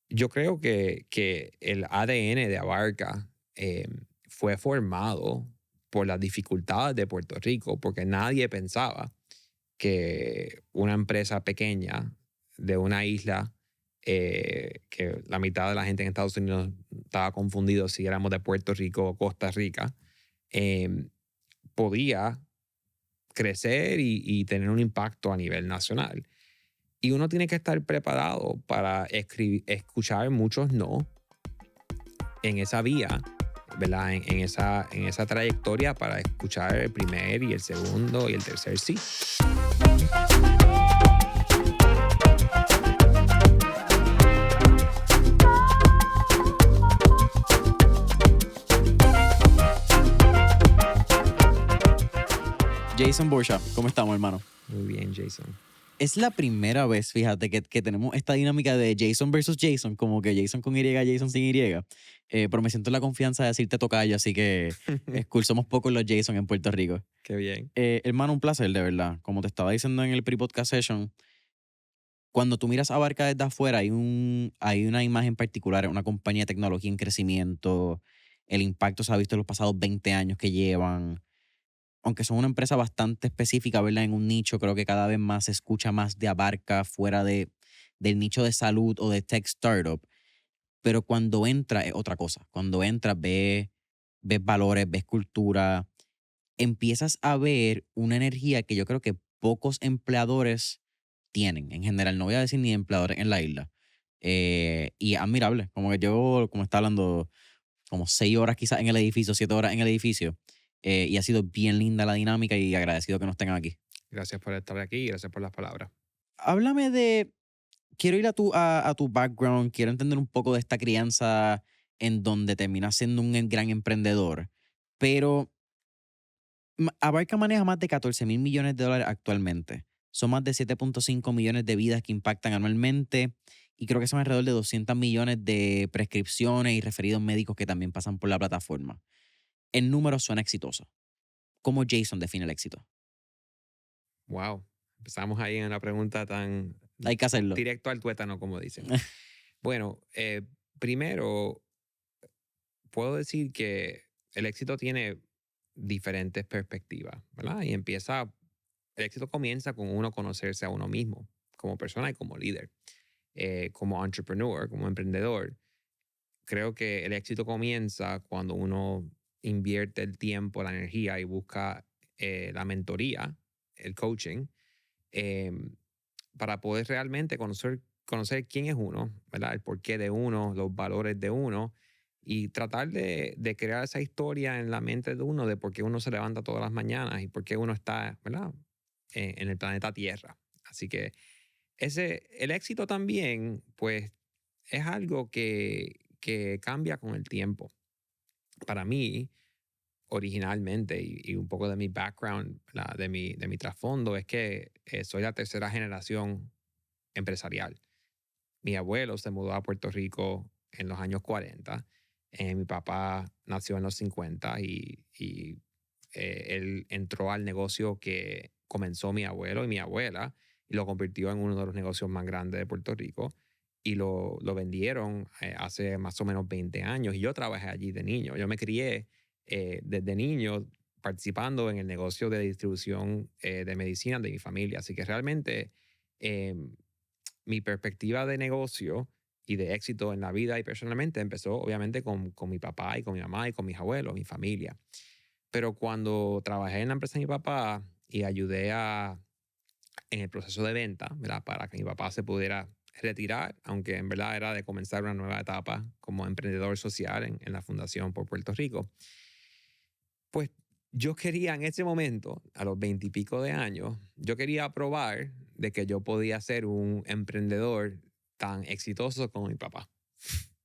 Yo creo que el ADN de Abarca fue formado por las dificultades de Puerto Rico, porque nadie pensaba que una empresa pequeña de una isla, que la mitad de la gente en Estados Unidos estaba confundido si éramos de Puerto Rico o Costa Rica, eh, podía crecer y tener un impacto a nivel nacional. Y uno tiene que estar preparado para escuchar muchos no en esa vía, ¿verdad? En esa trayectoria para escuchar el primer y el segundo y el tercer sí. Jason Borsha, ¿cómo estamos, hermano? Muy bien, Jason. Es la primera vez, fíjate, que tenemos esta dinámica de Jason versus Jason, como que Jason con Y, Jason sin Y. Pero me siento en la confianza de decirte tocayo, así que es cool, somos pocos los Jason en Puerto Rico. Qué bien. Hermano, un placer, de verdad. Como te estaba diciendo en el pre-podcast session, cuando tú miras a Barca desde afuera, hay una imagen particular, una compañía de tecnología en crecimiento, el impacto se ha visto en los pasados 20 años que llevan. Aunque son una empresa bastante específica, ¿verdad? En un nicho, creo que cada vez más se escucha más de Abarca fuera del nicho de salud o de tech startup. Pero cuando entra es otra cosa. Cuando entras ves valores, ves cultura, empiezas a ver una energía que yo creo que pocos empleadores tienen en general. No voy a decir ni empleadores en la isla. Y admirable. Como que yo, como está hablando, como 6 horas quizás en el edificio, 7 horas en el edificio. Y ha sido bien linda la dinámica y agradecido que nos tengan aquí. Gracias por estar aquí y gracias por las palabras. Háblame quiero ir a tu background, quiero entender un poco de esta crianza en donde terminas siendo un gran emprendedor, pero Abarca maneja más de 14 mil millones de dólares actualmente. Son más de 7.5 millones de vidas que impactan anualmente y creo que son alrededor de 200 millones de prescripciones y referidos médicos que también pasan por la plataforma. El número suena exitoso. ¿Cómo Jason define el éxito? Wow. Empezamos ahí en una pregunta tan Hay que hacerlo. directo al tuétano, como dicen. Bueno, primero, puedo decir que el éxito tiene diferentes perspectivas, ¿verdad? El éxito comienza con uno conocerse a uno mismo, como persona y como líder, como entrepreneur, como emprendedor. Creo que el éxito comienza cuando uno invierte el tiempo, la energía y busca la mentoría, el coaching, eh, para poder realmente conocer quién es uno, ¿verdad? El porqué de uno, los valores de uno y tratar de crear esa historia en la mente de uno de por qué uno se levanta todas las mañanas y por qué uno está, ¿verdad? En el planeta Tierra. Así que el éxito también, pues, es algo que cambia con el tiempo. Para mí, originalmente, y un poco de mi background, de mi trasfondo, es que soy la tercera generación empresarial. Mi abuelo se mudó a Puerto Rico en los años 40. Mi papá nació en los 50 y él entró al negocio que comenzó mi abuelo y mi abuela y lo convirtió en uno de los negocios más grandes de Puerto Rico y lo vendieron hace más o menos 20 años y yo trabajé allí de niño. Yo me crié desde niño participando en el negocio de distribución de medicina de mi familia. Así que realmente em, mi perspectiva de negocio y de éxito en la vida y personalmente empezó obviamente con mi papá y con mi mamá y con mis abuelos, mi familia. Pero cuando trabajé en la empresa de mi papá y en el proceso de venta, ¿verdad? Para que mi papá se pudiera retirar, aunque en verdad era de comenzar una nueva etapa como emprendedor social en la Fundación por Puerto Rico, pues yo quería en ese momento, a los 20 y pico de años, yo quería probar de que yo podía ser un emprendedor tan exitoso como mi papá.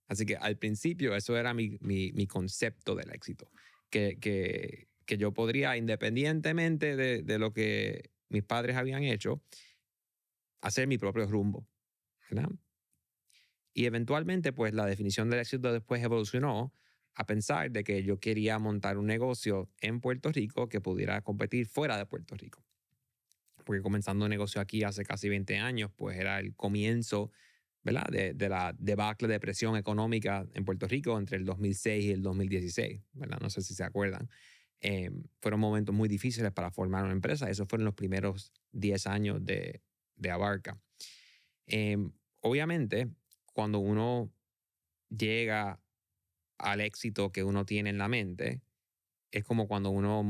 Así que al principio eso era mi concepto del éxito, que yo podría, independientemente de lo que mis padres habían hecho, hacer mi propio rumbo, ¿verdad? Y eventualmente, pues la definición del éxito después evolucionó a pensar de que yo quería montar un negocio en Puerto Rico que pudiera competir fuera de Puerto Rico. Porque comenzando un negocio aquí hace casi 20 años, pues era el comienzo ¿verdad? De la debacle de depresión económica en Puerto Rico entre el 2006 y el 2016, ¿verdad? No sé si se acuerdan. Fueron momentos muy difíciles para formar una empresa. Esos fueron los primeros 10 años de Abarca. Obviamente, cuando uno llega al éxito que uno tiene en la mente, es como cuando uno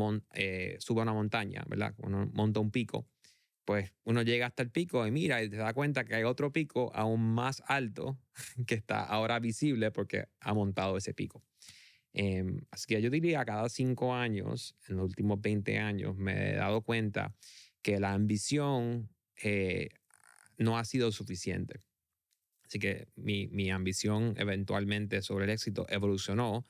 sube a una montaña, ¿verdad? Uno monta un pico, pues uno llega hasta el pico y mira y te da cuenta que hay otro pico aún más alto que está ahora visible porque ha montado ese pico. Así que yo diría cada 5 años, en los últimos 20 años, me he dado cuenta que la ambición no ha sido suficiente. Así que mi ambición eventualmente sobre el éxito evolucionó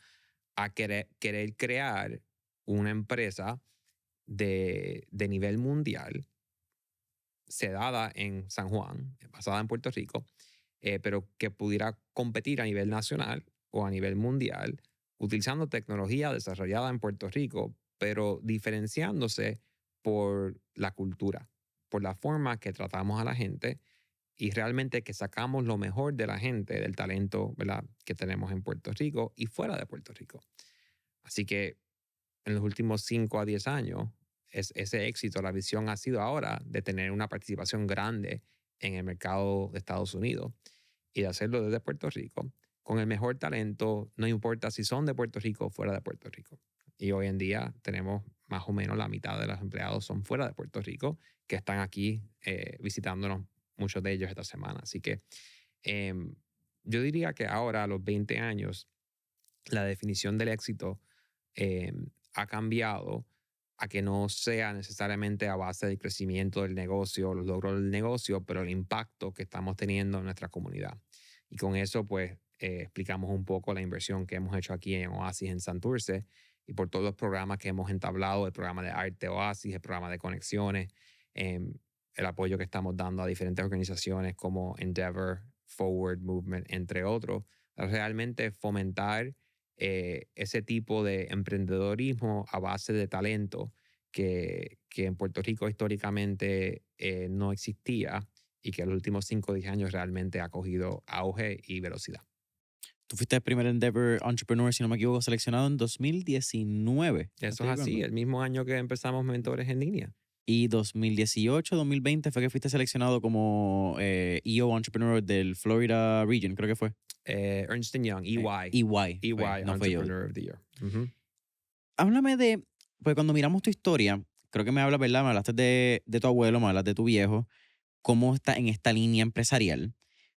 a querer crear una empresa de nivel mundial, sedada en San Juan, basada en Puerto Rico, pero que pudiera competir a nivel nacional o a nivel mundial, utilizando tecnología desarrollada en Puerto Rico, pero diferenciándose por la cultura, por la forma que tratamos a la gente y realmente que sacamos lo mejor de la gente, del talento, ¿verdad?, que tenemos en Puerto Rico y fuera de Puerto Rico. Así que en los últimos 5 a 10 años, ese éxito, la visión ha sido ahora de tener una participación grande en el mercado de Estados Unidos y de hacerlo desde Puerto Rico, con el mejor talento, no importa si son de Puerto Rico o fuera de Puerto Rico. Y hoy en día tenemos más o menos la mitad de los empleados son fuera de Puerto Rico, que están aquí visitándonos, muchos de ellos esta semana. Así que yo diría que ahora, a los 20 años, la definición del éxito ha cambiado a que no sea necesariamente a base del crecimiento del negocio, los logros del negocio, pero el impacto que estamos teniendo en nuestra comunidad. Y con eso, pues, explicamos un poco la inversión que hemos hecho aquí en Oasis en Santurce y por todos los programas que hemos entablado, el programa de Arte Oasis, el programa de conexiones, el apoyo que estamos dando a diferentes organizaciones como Endeavor, Forward Movement, entre otros, realmente fomentar ese tipo de emprendedorismo a base de talento que en Puerto Rico históricamente no existía y que en los últimos 5 o 10 años realmente ha cogido auge y velocidad. Tú fuiste el primer Endeavor Entrepreneur, si no me equivoco, seleccionado en 2019. Eso es así, el mismo año que empezamos Mentores en Línea. Y 2018, 2020 fue que fuiste seleccionado como EO Entrepreneur del Florida Region, creo que fue. Ernst Young, EY. EY, No Entrepreneur of the Year. Háblame de, pues cuando miramos tu historia, creo que me hablas, ¿verdad? Me hablaste de tu abuelo, me hablas de tu viejo, cómo está en esta línea empresarial.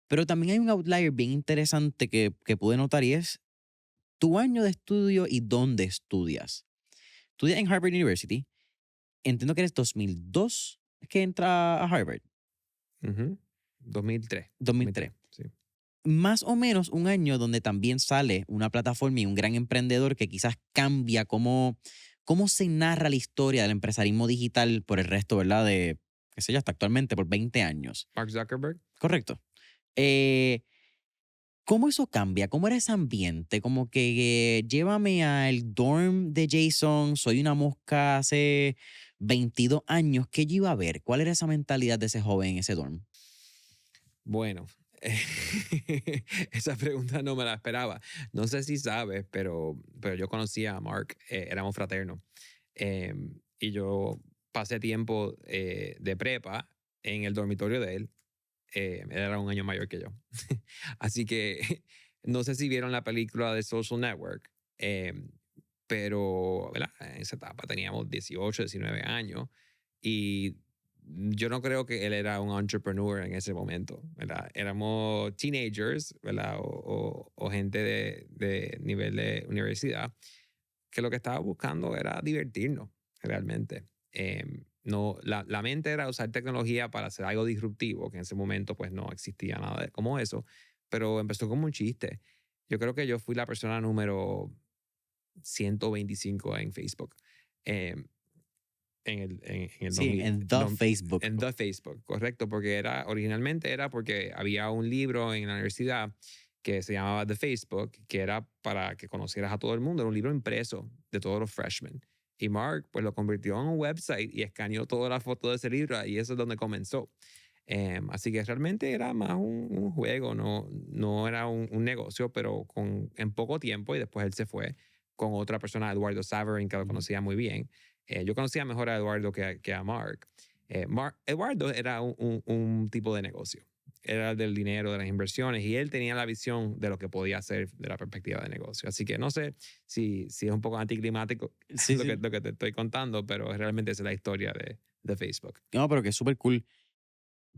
Pero también hay un outlier bien interesante que pude notar y es tu año de estudio y dónde estudias. Estudias en Harvard University. Entiendo que eres 2002 que entra a Harvard. 2003. 2003. Sí. Más o menos un año donde también sale una plataforma y un gran emprendedor que quizás cambia cómo se narra la historia del empresarismo digital por el resto, ¿verdad? De, qué sé yo, hasta actualmente, por 20 años. Mark Zuckerberg. Correcto. ¿Cómo eso cambia? ¿Cómo era ese ambiente? Como que llévame al dorm de Jason, soy una mosca hace 22 años. ¿Qué yo iba a ver? ¿Cuál era esa mentalidad de ese joven en ese dorm? Bueno, esa pregunta no me la esperaba. No sé si sabes, pero yo conocía a Mark, éramos fraternos. Y yo pasé tiempo de prepa en el dormitorio de él. Él era un año mayor que yo. Así que no sé si vieron la película de Social Network, pero ¿verdad? En esa etapa teníamos 18, 19 años y yo no creo que él era un entrepreneur en ese momento, ¿verdad? Éramos teenagers, ¿verdad? O gente de nivel de universidad que lo que estaba buscando era divertirnos realmente. No, la mente era usar tecnología para hacer algo disruptivo, que en ese momento pues no existía nada como eso, pero empezó como un chiste. Yo creo que yo fui la persona número 125 en Facebook. En el Sí, 2000, en The Facebook. En The Facebook, correcto, porque originalmente era porque había un libro en la universidad que se llamaba The Facebook, que era para que conocieras a todo el mundo, era un libro impreso de todos los freshmen. Y Mark pues lo convirtió en un website y escaneó todas las fotos de ese libro y eso es donde comenzó. Así que realmente era más un juego, no era un negocio, pero en poco tiempo, y después él se fue con otra persona, Eduardo Saverin, que lo Ujú. conocía muy bien. Yo conocía mejor a Eduardo que a Mark. Eduardo era un tipo de negocio. Era del dinero, de las inversiones, y él tenía la visión de lo que podía hacer de la perspectiva de negocio. Así que no sé si es un poco anticlimático Sí, lo que, sí. lo que te estoy contando, pero realmente esa es la historia de Facebook. No, pero que es súper cool.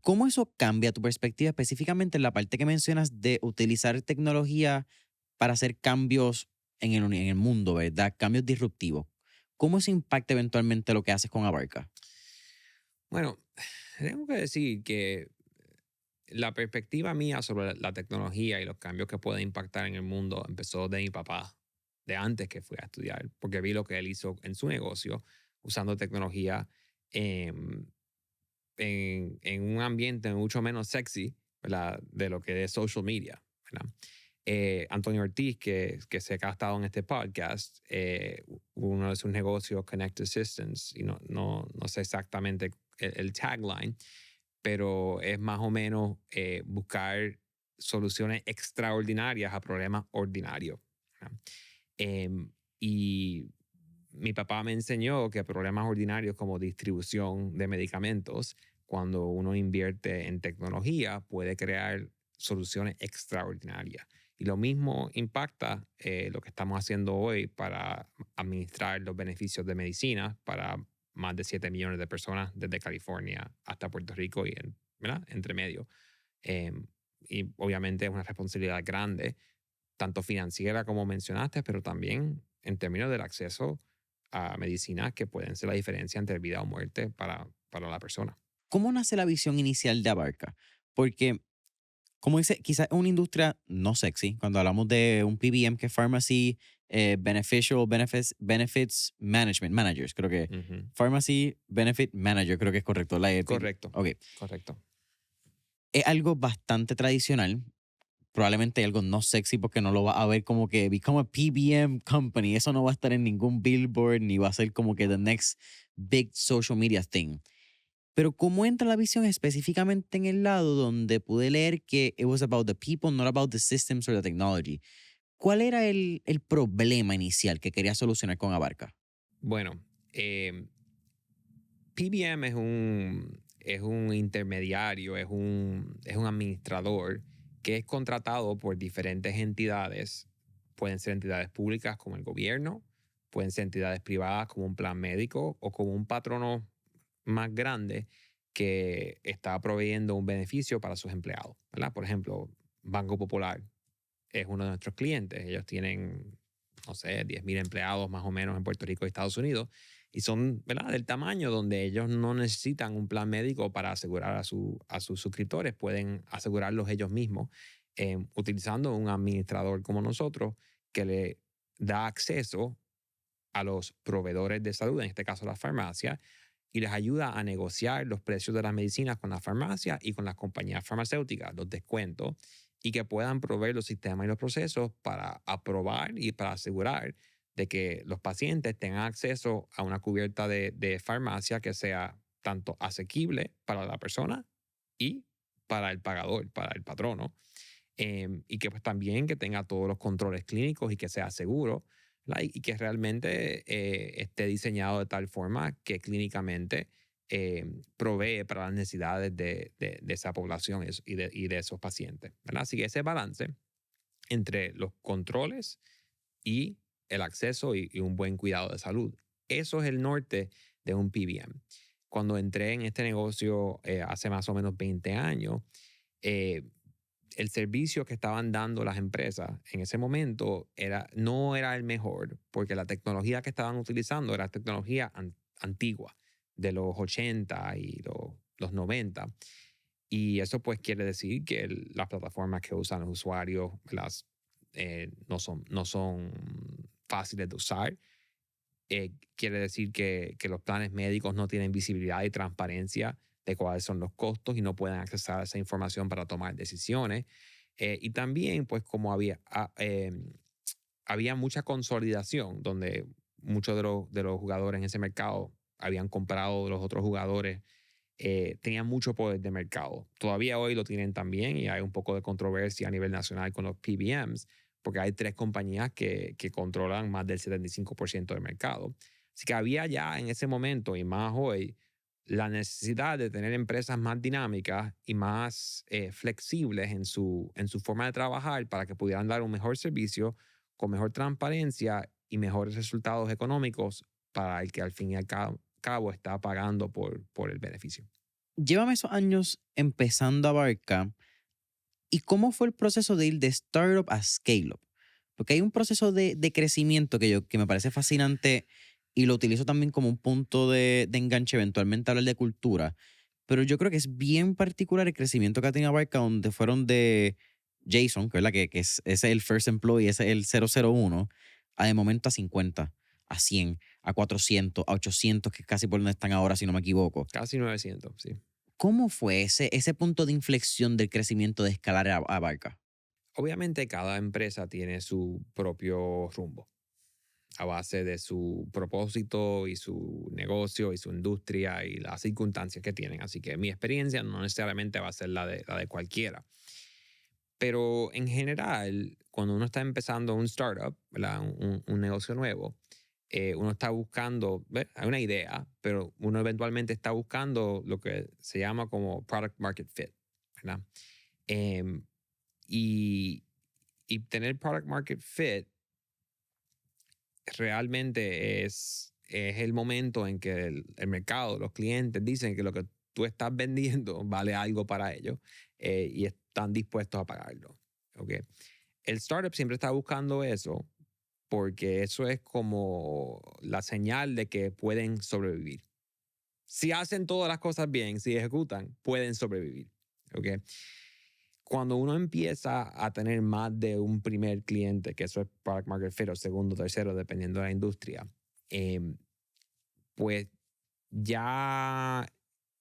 ¿Cómo eso cambia tu perspectiva específicamente en la parte que mencionas de utilizar tecnología para hacer cambios en el mundo, ¿verdad? Cambios disruptivos. ¿Cómo eso impacta eventualmente lo que haces con Abarca? Bueno, tengo que decir que la perspectiva mía sobre la tecnología y los cambios que puede impactar en el mundo empezó de mi papá, de antes que fui a estudiar, porque vi lo que él hizo en su negocio usando tecnología em, en un ambiente mucho menos sexy, ¿verdad? De lo que es social media, ¿verdad? Antonio Ortiz, que sé que ha estado en este podcast, uno de sus negocios, Connected Systems, y no sé exactamente el tagline, pero es más o menos buscar soluciones extraordinarias a problemas ordinarios, ¿verdad? Y mi papá me enseñó que problemas ordinarios como distribución de medicamentos, cuando uno invierte en tecnología, puede crear soluciones extraordinarias. Y lo mismo impacta lo que estamos haciendo hoy para administrar los beneficios de medicina para más de 7 millones de personas desde California hasta Puerto Rico y ¿verdad? Entre medio. Em, y obviamente es una responsabilidad grande, tanto financiera como mencionaste, pero también en términos del acceso a medicinas que pueden ser la diferencia entre vida o muerte para la persona. ¿Cómo nace la visión inicial de Abarca? Porque, como dice, quizás es una industria no sexy. Cuando hablamos de un PBM, que es Pharmacy Benefits Management Managers, creo que Ujú. Pharmacy Benefit Manager, creo que es correcto. Correcto, Ok. correcto. Es algo bastante tradicional, probablemente algo no sexy porque no lo va a ver como que become a PBM company. Eso no va a estar en ningún billboard ni va a ser como que the next big social media thing. Pero cómo entra la visión específicamente en el lado donde pude leer que it was about the people, not about the systems or the technology. ¿Cuál era el problema inicial que quería solucionar con Abarca? Bueno, PBM es un intermediario, es un administrador que es contratado por diferentes entidades. Pueden ser entidades públicas como el gobierno, pueden ser entidades privadas como un plan médico o como un patrono más grande que está proveyendo un beneficio para sus empleados, ¿verdad? Por ejemplo, Banco Popular es uno de nuestros clientes. Ellos tienen, no sé, 10,000 empleados más o menos en Puerto Rico y Estados Unidos, y son, ¿verdad?, del tamaño donde ellos no necesitan un plan médico para asegurar a sus suscriptores. Pueden asegurarlos ellos mismos utilizando un administrador como nosotros que le da acceso a los proveedores de salud, en este caso la farmacia, y les ayuda a negociar los precios de las medicinas con la farmacia y con las compañías farmacéuticas, los descuentos, y que puedan proveer los sistemas y los procesos para aprobar y para asegurar de que los pacientes tengan acceso a una cubierta de farmacia que sea tanto asequible para la persona y para el pagador, para el patrono, y que pues también que tenga todos los controles clínicos y que sea seguro, ¿verdad? Y que realmente esté diseñado de tal forma que clínicamente provee para las necesidades de esa población y de esos pacientes, ¿verdad? Así que ese balance entre los controles y el acceso y un buen cuidado de salud. Eso es el norte de un PBM. Cuando entré en este negocio hace más o menos 20 años, eh, el servicio que estaban dando las empresas en ese momento no era el mejor, porque la tecnología que estaban utilizando era tecnología antigua, de los 80 y los 90. Y eso pues quiere decir que las plataformas que usan los usuarios no son fáciles de usar. Quiere decir que los planes médicos no tienen visibilidad y transparencia de cuáles son los costos y no pueden accesar a esa información para tomar decisiones. Y también, pues como había mucha consolidación, donde muchos de los jugadores en ese mercado habían comprado de los otros jugadores tenían mucho poder de mercado. Todavía hoy lo tienen también y hay un poco de controversia a nivel nacional con los PBMs, porque hay 3 compañías que controlan más del 75% del mercado. Así que había ya en ese momento y más hoy la necesidad de tener empresas más dinámicas y más flexibles en su forma de trabajar para que pudieran dar un mejor servicio con mejor transparencia y mejores resultados económicos para el que al fin y al cabo está pagando por el beneficio. Llévame esos años empezando a Barca. ¿Y cómo fue el proceso de ir de startup a scale-up? Porque hay un proceso de crecimiento que me parece fascinante y lo utilizo también como un punto de enganche, eventualmente hablar de cultura. Pero yo creo que es bien particular el crecimiento que ha tenido Barca, donde fueron de Jason, que, ¿verdad? Que ese es el first employee, ese es el 001, a de momento a 50, a 100, a 400, a 800, que es casi por donde están ahora, si no me equivoco. Casi 900, sí. ¿Cómo fue ese punto de inflexión del crecimiento de escalar a Barca? Obviamente cada empresa tiene su propio rumbo a base de su propósito y su negocio y su industria y las circunstancias que tienen. Así que mi experiencia no necesariamente va a ser la de cualquiera. Pero en general, cuando uno está empezando un startup, ¿verdad? Un negocio nuevo, uno está buscando, ¿ves? Hay una idea, pero uno eventualmente está buscando lo que se llama como product market fit, ¿verdad? Em, y, y tener product market fit realmente es el momento en que el mercado, los clientes dicen que lo que tú estás vendiendo vale algo para ellos y están dispuestos a pagarlo. ¿Okay? El startup siempre está buscando eso porque eso es como la señal de que pueden sobrevivir. Si hacen todas las cosas bien, si ejecutan, pueden sobrevivir. ¿Okay? Cuando uno empieza a tener más de un primer cliente, que eso es product market fit o segundo, tercero, dependiendo de la industria, pues ya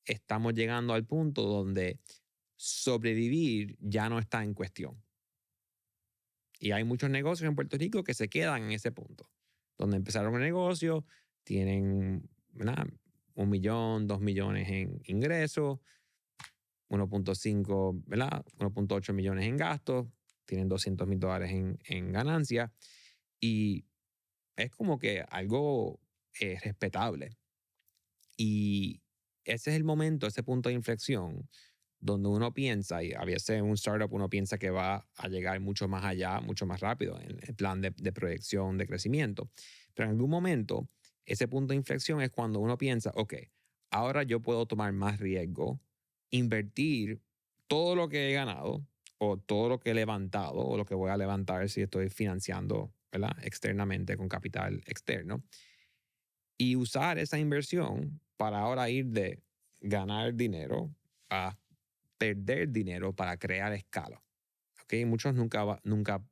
estamos llegando al punto donde sobrevivir ya no está en cuestión. Y hay muchos negocios en Puerto Rico que se quedan en ese punto, donde empezaron el negocio, tienen, ¿verdad? 1 millón, 2 millones en ingresos, 1.5, ¿verdad? 1.8 millones en gastos, tienen $200,000 en ganancias y es como que algo respetable. Y ese es el momento, ese punto de inflexión donde uno piensa, y a veces en un startup uno piensa que va a llegar mucho más allá, mucho más rápido en el plan de proyección, de crecimiento. Pero en algún momento, ese punto de inflexión es cuando uno piensa, ok, ahora yo puedo tomar más riesgo, invertir todo lo que he ganado o todo lo que he levantado o lo que voy a levantar si estoy financiando, ¿verdad? Externamente con capital externo y usar esa inversión para ahora ir de ganar dinero a perder dinero para crear escala. ¿Okay? Muchos nunca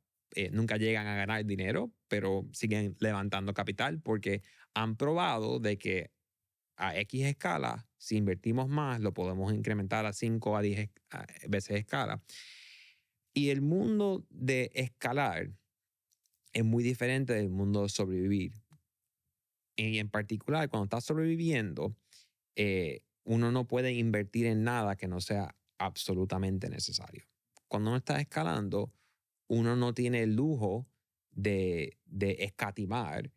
llegan a ganar dinero, pero siguen levantando capital porque han probado de que a X escala, si invertimos más, lo podemos incrementar a 5 a 10 veces escala. Y el mundo de escalar es muy diferente del mundo de sobrevivir. Y en particular, cuando estás sobreviviendo, uno no puede invertir en nada que no sea absolutamente necesario. Cuando uno está escalando, uno no tiene el lujo de escatimar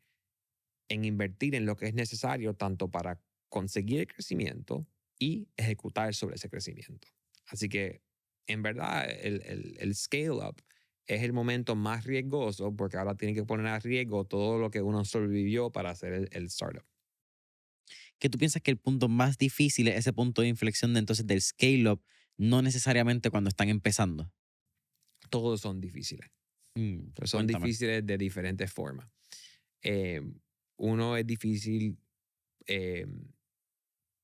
en invertir en lo que es necesario tanto para conseguir el crecimiento y ejecutar sobre ese crecimiento. Así que, en verdad, el scale up es el momento más riesgoso porque ahora tiene que poner a riesgo todo lo que uno sobrevivió para hacer el startup. Que tú piensas que el punto más difícil es ese punto de inflexión de entonces del scale-up, no necesariamente cuando están empezando. Todos son difíciles. Pero son Cuéntame. difíciles de diferentes formas. Eh, uno es difícil. eh,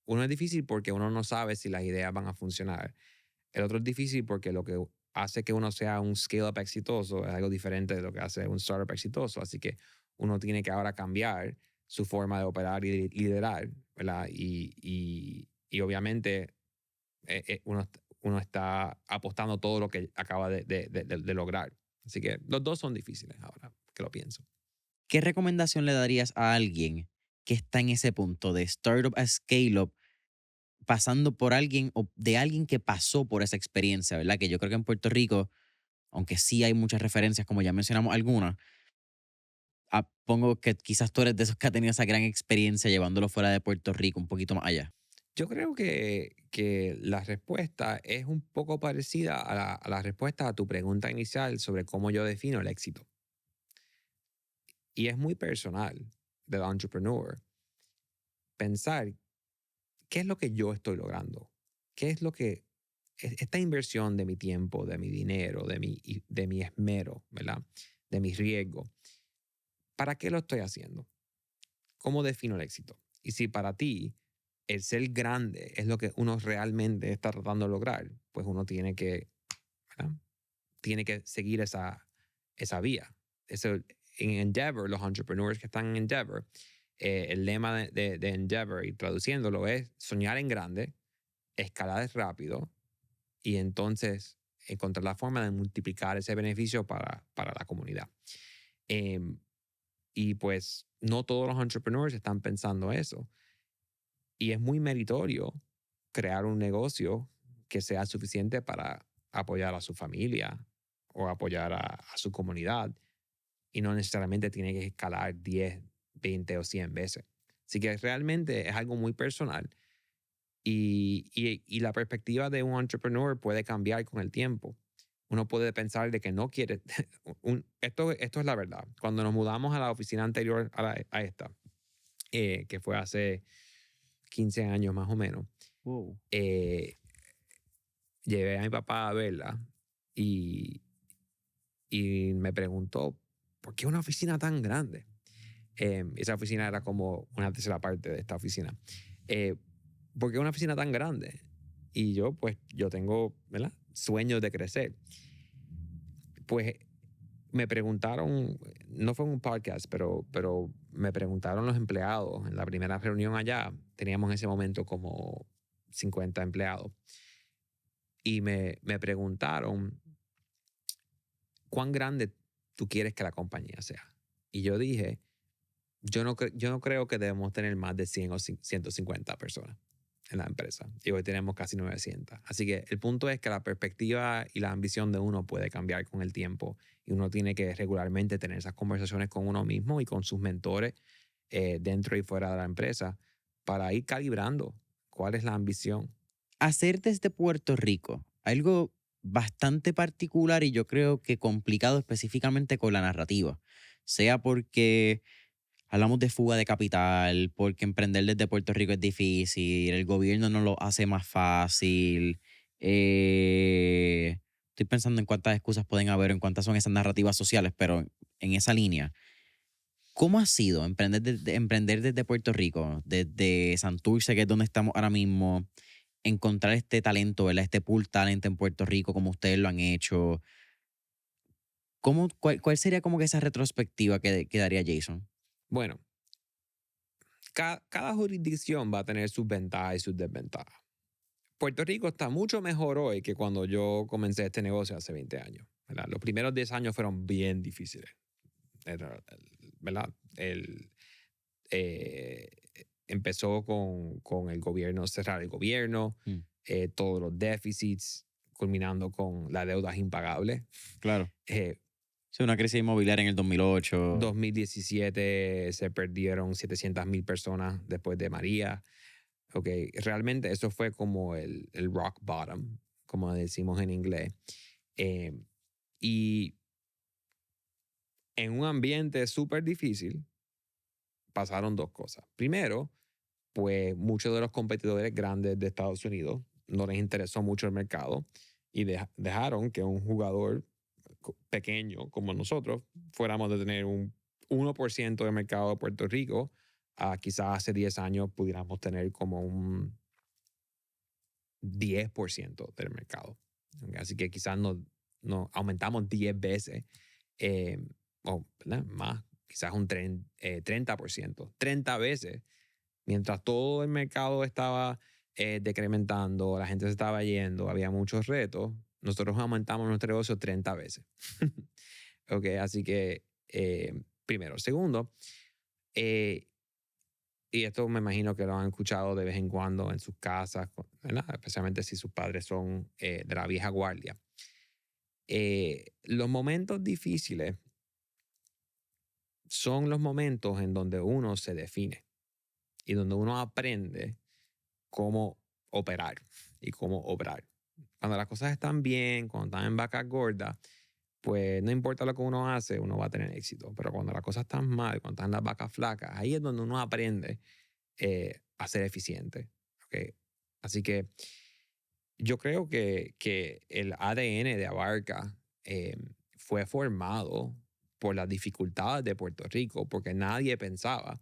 Uno es difícil porque uno no sabe si las ideas van a funcionar. El otro es difícil porque lo que hace que uno sea un scale-up exitoso es algo diferente de lo que hace un startup exitoso. Así que uno tiene que ahora cambiar su forma de operar y liderar, ¿verdad? Y obviamente uno está apostando todo lo que acaba de lograr. Así que los dos son difíciles ahora que lo pienso. ¿Qué recomendación le darías a alguien que está en ese punto de startup a scale-up pasando por alguien o de alguien que pasó por esa experiencia, ¿verdad? Que yo creo que en Puerto Rico, aunque sí hay muchas referencias, como ya mencionamos algunas, pongo que quizás tú eres de esos que ha tenido esa gran experiencia llevándolo fuera de Puerto Rico, un poquito más allá. Yo creo que la respuesta es un poco parecida a la respuesta a tu pregunta inicial sobre cómo yo defino el éxito. Y es muy personal del entrepreneur pensar qué es lo que yo estoy logrando, qué es lo que esta inversión de mi tiempo, de mi dinero, de mi esmero, ¿verdad? De mi riesgo, ¿para qué lo estoy haciendo? ¿Cómo defino el éxito? Y si para ti el ser grande es lo que uno realmente está tratando de lograr, pues uno tiene que, ¿verdad? Tiene que seguir esa vía. Eso, en Endeavor, los entrepreneurs que están en Endeavor, el lema de Endeavor y traduciéndolo es soñar en grande, escalar rápido y entonces encontrar la forma de multiplicar ese beneficio para la comunidad. Em, y pues no todos los entrepreneurs están pensando eso. Y es muy meritorio crear un negocio que sea suficiente para apoyar a su familia o apoyar a su comunidad y no necesariamente tiene que escalar 10, 20 o 100 veces. Así que realmente es algo muy personal y la perspectiva de un entrepreneur puede cambiar con el tiempo. Uno puede pensar de que no quiere. Esto es la verdad. Cuando nos mudamos a la oficina anterior a esta, que fue hace 15 años más o menos, Wow. llevé a mi papá a verla y, y me preguntó, ¿por qué una oficina tan grande? Esa oficina era como una tercera parte de esta oficina. ¿Por qué una oficina tan grande? Y yo, pues, yo tengo, ¿verdad? Sueños de crecer. Pues me preguntaron, no fue un podcast, pero me preguntaron los empleados en la primera reunión allá. Teníamos en ese momento como 50 empleados. Y me preguntaron, ¿cuán grande tú quieres que la compañía sea? Y yo dije, yo no creo que debemos tener más de 100 o 150 personas en la empresa. Y hoy tenemos casi 900. Así que el punto es que la perspectiva y la ambición de uno puede cambiar con el tiempo y uno tiene que regularmente tener esas conversaciones con uno mismo y con sus mentores dentro y fuera de la empresa para ir calibrando cuál es la ambición. Hacer desde Puerto Rico algo bastante particular y yo creo que complicado específicamente con la narrativa, sea porque hablamos de fuga de capital, porque emprender desde Puerto Rico es difícil, el gobierno no lo hace más fácil. Estoy pensando en cuántas excusas pueden haber, en cuántas son esas narrativas sociales, pero en esa línea, ¿cómo ha sido emprender desde Puerto Rico, desde Santurce, que es donde estamos ahora mismo, encontrar este talento, ¿verdad? Este pool talent en Puerto Rico, como ustedes lo han hecho? ¿Cuál sería como que esa retrospectiva que daría Jason? Bueno, cada jurisdicción va a tener sus ventajas y sus desventajas. Puerto Rico está mucho mejor hoy que cuando yo comencé este negocio hace 20 años. ¿Verdad? Los primeros 10 años fueron bien difíciles. ¿Verdad? Eh, Empezó con el gobierno, cerrar el gobierno, Mm, todos los déficits, culminando con las deudas impagables. claro. Eh, Sí, una crisis inmobiliaria en el 2008. 2017 se perdieron 700,000 personas después de María. Okay, realmente eso fue como el rock bottom, como decimos en inglés. Eh, y en un ambiente súper difícil pasaron dos cosas. Primero, pues muchos de los competidores grandes de Estados Unidos no les interesó mucho el mercado y dejaron que un jugador pequeño como nosotros fuéramos de tener un 1% del mercado de Puerto Rico a quizás hace 10 años pudiéramos tener como un 10% del mercado. Así que quizás no aumentamos 10 veces o ¿verdad? Más, quizás un 30%, 30 veces. Mientras todo el mercado estaba decrementando, la gente se estaba yendo, había muchos retos, nosotros aumentamos nuestro negocio 30 veces. Okay, así que primero. Segundo, eh, y esto me imagino que lo han escuchado de vez en cuando en sus casas, ¿verdad? Especialmente si sus padres son de la vieja guardia. Los momentos difíciles son los momentos en donde uno se define y donde uno aprende cómo operar y cómo obrar. Cuando las cosas están bien, cuando están en vacas gordas, pues no importa lo que uno hace, uno va a tener éxito. Pero cuando las cosas están mal, cuando están las vacas flacas, ahí es donde uno aprende a ser eficiente. ¿Ok? Así que yo creo que el ADN de Abarca fue formado por las dificultades de Puerto Rico, porque nadie pensaba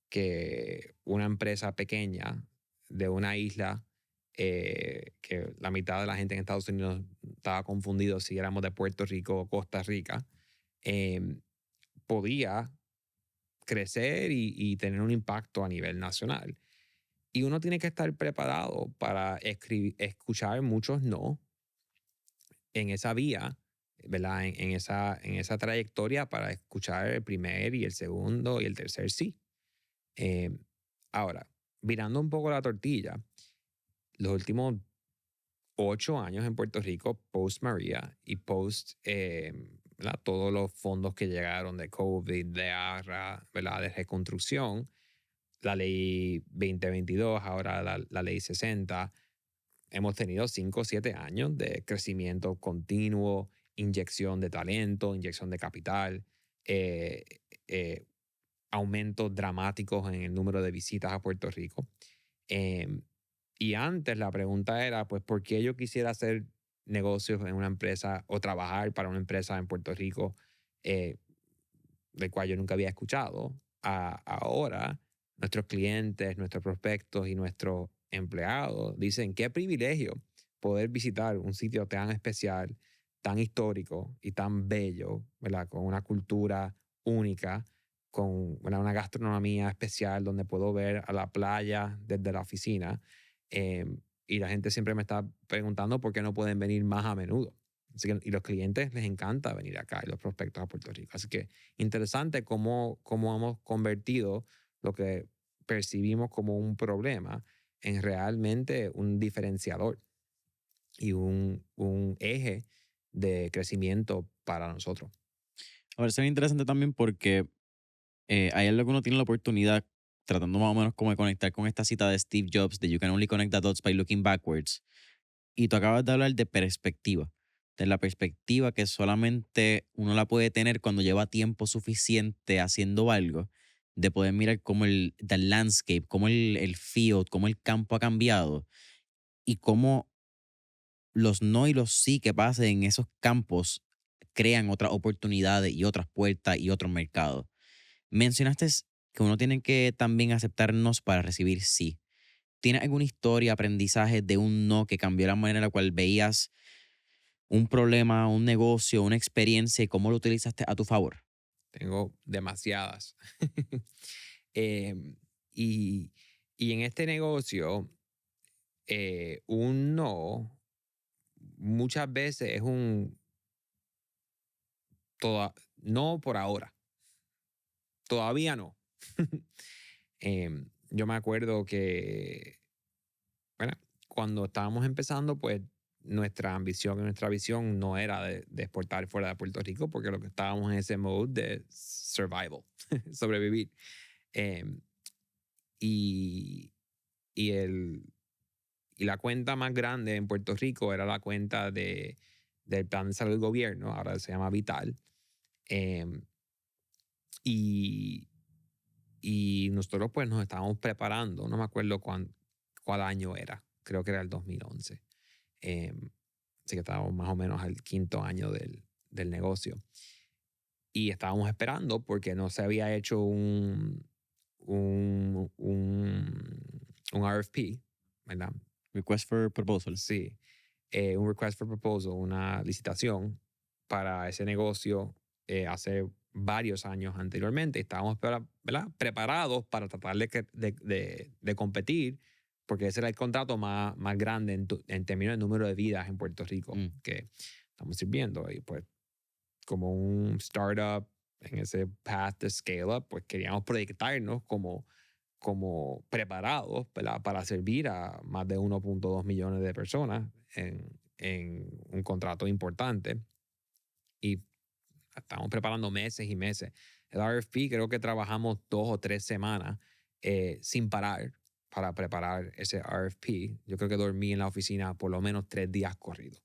que una empresa pequeña de una isla, que la mitad de la gente en Estados Unidos estaba confundido si éramos de Puerto Rico o Costa Rica, em, podía crecer y tener un impacto a nivel nacional. Y uno tiene que estar preparado para escuchar muchos no en esa vía, ¿verdad? En esa trayectoria para escuchar el primer y el segundo y el tercer sí. Eh, Ahora, virando un poco la tortilla, los últimos 8 años en Puerto Rico, post María y post ¿verdad? Todos los fondos que llegaron de COVID, de ARRA, ¿verdad? De reconstrucción, la ley 2022, ahora la ley 60, hemos tenido 5 o 7 años de crecimiento continuo, inyección de talento, inyección de capital, eh, eh, aumentos dramáticos en el número de visitas a Puerto Rico. Y antes la pregunta era, pues, ¿por qué yo quisiera hacer negocios en una empresa o trabajar para una empresa en Puerto Rico eh, del cual yo nunca había escuchado? Ahora, nuestros clientes, nuestros prospectos y nuestros empleados dicen, qué privilegio poder visitar un sitio tan especial, tan histórico y tan bello, ¿verdad? Con una cultura única, con una gastronomía especial donde puedo ver a la playa desde la oficina. Y la gente siempre me está preguntando por qué no pueden venir más a menudo. Así que, y los clientes les encanta venir acá y los prospectos a Puerto Rico. Así que interesante cómo hemos convertido lo que percibimos como un problema en realmente un diferenciador y un eje de crecimiento para nosotros. A ver, sería interesante también porque hay algo que uno tiene la oportunidad, tratando más o menos como de conectar con esta cita de Steve Jobs, de You can only connect the dots by looking backwards. Y tú acabas de hablar de perspectiva, de la perspectiva que solamente uno la puede tener cuando lleva tiempo suficiente haciendo algo, de poder mirar cómo the landscape, cómo el field, cómo el campo ha cambiado y cómo los no y los sí que pasen en esos campos crean otras oportunidades y otras puertas y otros mercados. Mencionaste que uno tiene que también aceptarnos para recibir sí. ¿Tienes alguna historia, aprendizaje de un no que cambió la manera en la cual veías un problema, un negocio, una experiencia y cómo lo utilizaste a tu favor? Tengo demasiadas. Em, y, y en este negocio, un no muchas veces es un no por ahora, todavía no. Yo me acuerdo que, bueno, cuando estábamos empezando, pues nuestra ambición y nuestra visión no era de exportar fuera de Puerto Rico, porque lo que estábamos en ese mode de survival, sobrevivir. Em, y, y, el, y la cuenta más grande en Puerto Rico era la cuenta del plan de salud del gobierno, ahora se llama Vital. Em, y, y nosotros pues nos estábamos preparando, no me acuerdo cuál año era, creo que era el 2011. Así que estábamos más o menos al quinto año del negocio. Y estábamos esperando porque no se había hecho un RFP, ¿verdad? Request for proposal. Sí, un request for proposal, una licitación para ese negocio hace varios años anteriormente. Estábamos ¿verdad? Preparados para tratar de competir, porque ese era el contrato más grande en términos de número de vidas en Puerto Rico Mm. que estamos sirviendo. Y pues como un startup en ese path de scale up, pues queríamos proyectarnos como preparados, ¿verdad?, para servir a más de 1.2 millones de personas en un contrato importante. Y estamos preparando meses y meses. El RFP creo que trabajamos 2 o 3 semanas sin parar para preparar ese RFP. Yo creo que dormí en la oficina por lo menos 3 días corridos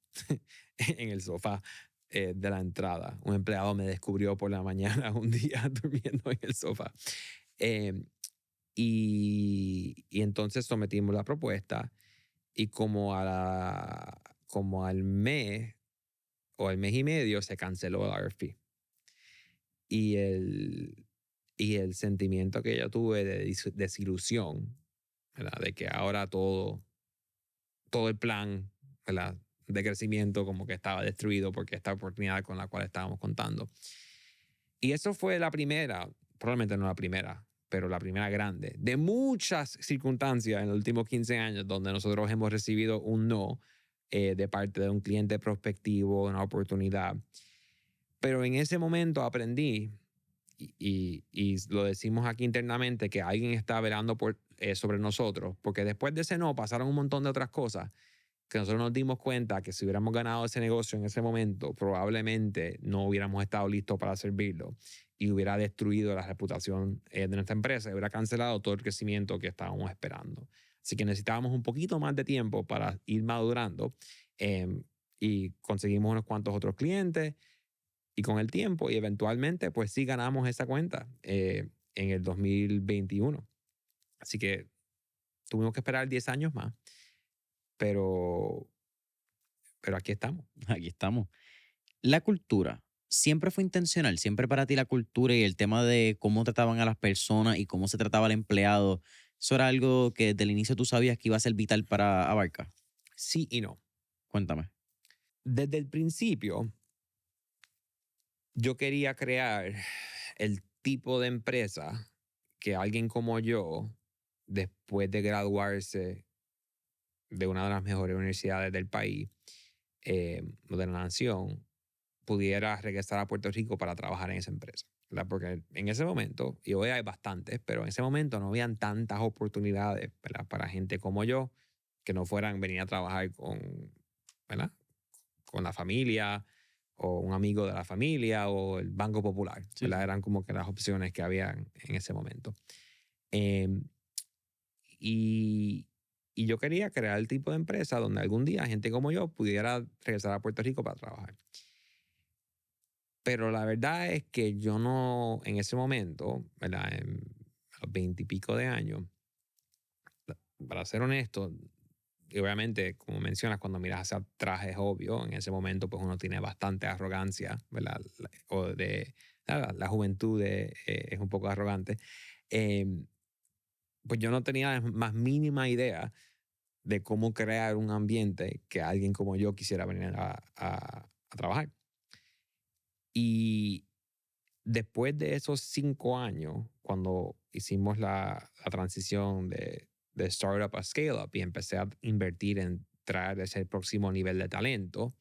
en el sofá de la entrada. Un empleado me descubrió por la mañana un día durmiendo en el sofá. Y entonces sometimos la propuesta y como al mes o al mes y medio se canceló el RFP. Y el sentimiento que yo tuve de desilusión, ¿verdad?, de que ahora todo el plan, ¿verdad?, de crecimiento como que estaba destruido porque esta oportunidad con la cual estábamos contando. Y eso fue la primera, probablemente no la primera, pero la primera grande, de muchas circunstancias en los últimos 15 años donde nosotros hemos recibido un no de parte de un cliente prospectivo, una oportunidad. Pero en ese momento aprendí, y lo decimos aquí internamente, que alguien está velando sobre nosotros, porque después de ese no pasaron un montón de otras cosas que nosotros nos dimos cuenta que si hubiéramos ganado ese negocio en ese momento, probablemente no hubiéramos estado listos para servirlo y hubiera destruido la reputación de nuestra empresa y hubiera cancelado todo el crecimiento que estábamos esperando. Así que necesitábamos un poquito más de tiempo para ir madurando y conseguimos unos cuantos otros clientes y con el tiempo y eventualmente pues sí ganamos esa cuenta en el 2021. Así que tuvimos que esperar 10 años más. Pero aquí estamos. Aquí estamos. La cultura siempre fue intencional, siempre para ti la cultura y el tema de cómo trataban a las personas y cómo se trataba al empleado. ¿Eso era algo que desde el inicio tú sabías que iba a ser vital para Abarca? Sí y no. Cuéntame. Desde el principio, yo quería crear el tipo de empresa que alguien como yo, después de graduarse de una de las mejores universidades del país, de la nación, pudiera regresar a Puerto Rico para trabajar en esa empresa, ¿verdad? Porque en ese momento, y hoy hay bastantes, pero en ese momento no habían tantas oportunidades, ¿verdad?, para gente como yo que no fueran venir a trabajar ¿verdad?, con la familia o un amigo de la familia o el Banco Popular, ¿verdad? Sí. Eran como que las opciones que había en ese momento. Em, y, y yo quería crear el tipo de empresa donde algún día gente como yo pudiera regresar a Puerto Rico para trabajar. Pero la verdad es que yo no, en ese momento, ¿verdad?, a los 20 y pico de años, para ser honesto, y obviamente, como mencionas, cuando miras hacia atrás es obvio, en ese momento pues uno tiene bastante arrogancia, ¿verdad? La juventud es un poco arrogante. Pues yo no tenía la más mínima idea de cómo crear un ambiente que alguien como yo quisiera venir a trabajar. Y después de esos 5 años, cuando hicimos la transición de startup a scale-up y empecé a invertir en traer ese próximo nivel de talento,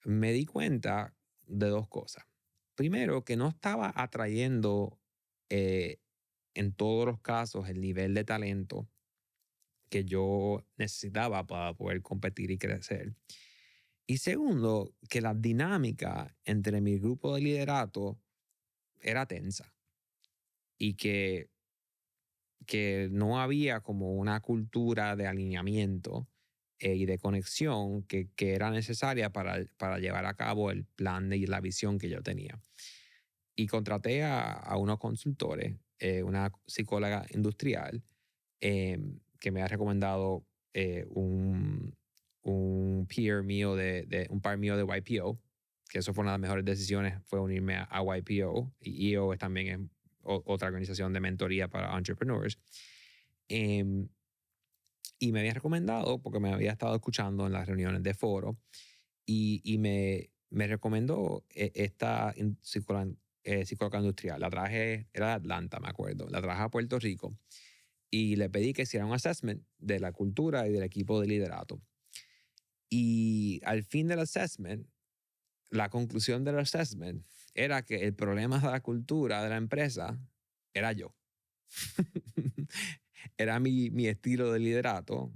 me di cuenta de 2 cosas. Primero, que no estaba atrayendo en todos los casos el nivel de talento que yo necesitaba para poder competir y crecer. Y segundo, que la dinámica entre mi grupo de liderato era tensa y que no había como una cultura de alineamiento y de conexión que era necesaria para llevar a cabo el plan y la visión que yo tenía. Y contraté a unos consultores, una psicóloga industrial que me ha recomendado un peer mío un par mío de YPO, que eso fue una de las mejores decisiones, fue unirme a YPO, y EO también es otra organización de mentoría para entrepreneurs. Y me había recomendado, porque me había estado escuchando en las reuniones de foro, y me recomendó esta psicóloga industrial. La traje, era de Atlanta, me acuerdo, la traje a Puerto Rico y le pedí que hiciera un assessment de la cultura y del equipo de liderato. Y al fin del assessment, la conclusión del assessment era que el problema de la cultura de la empresa era yo. Era mi estilo de liderato.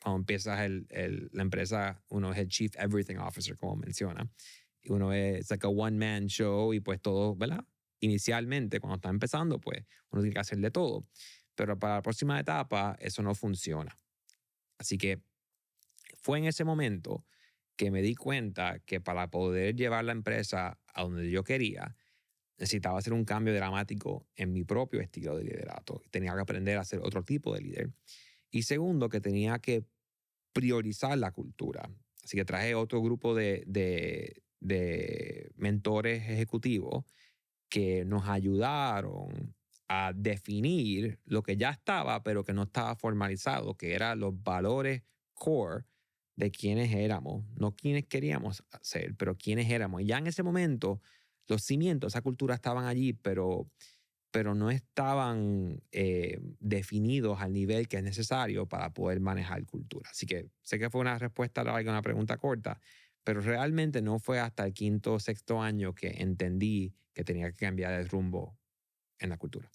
Cuando empiezas la empresa, uno es el Chief Everything Officer, como menciona. Y uno es like a one-man show y pues todo, ¿verdad? Inicialmente, cuando está empezando, pues uno tiene que hacer de todo. Pero para la próxima etapa, eso no funciona. Así que fue en ese momento que me di cuenta que para poder llevar la empresa a donde yo quería, necesitaba hacer un cambio dramático en mi propio estilo de liderato. Tenía que aprender a ser otro tipo de líder. Y segundo, que tenía que priorizar la cultura. Así que traje otro grupo de mentores ejecutivos que nos ayudaron a definir lo que ya estaba, pero que no estaba formalizado, que eran los valores core de quienes éramos, no quienes queríamos ser, pero quienes éramos. Y ya en ese momento, los cimientos, esa cultura estaban allí, pero no estaban definidos al nivel que es necesario para poder manejar cultura. Así que sé que fue una respuesta larga, una pregunta corta, pero realmente no fue hasta el quinto o sexto año que entendí que tenía que cambiar el rumbo en la cultura.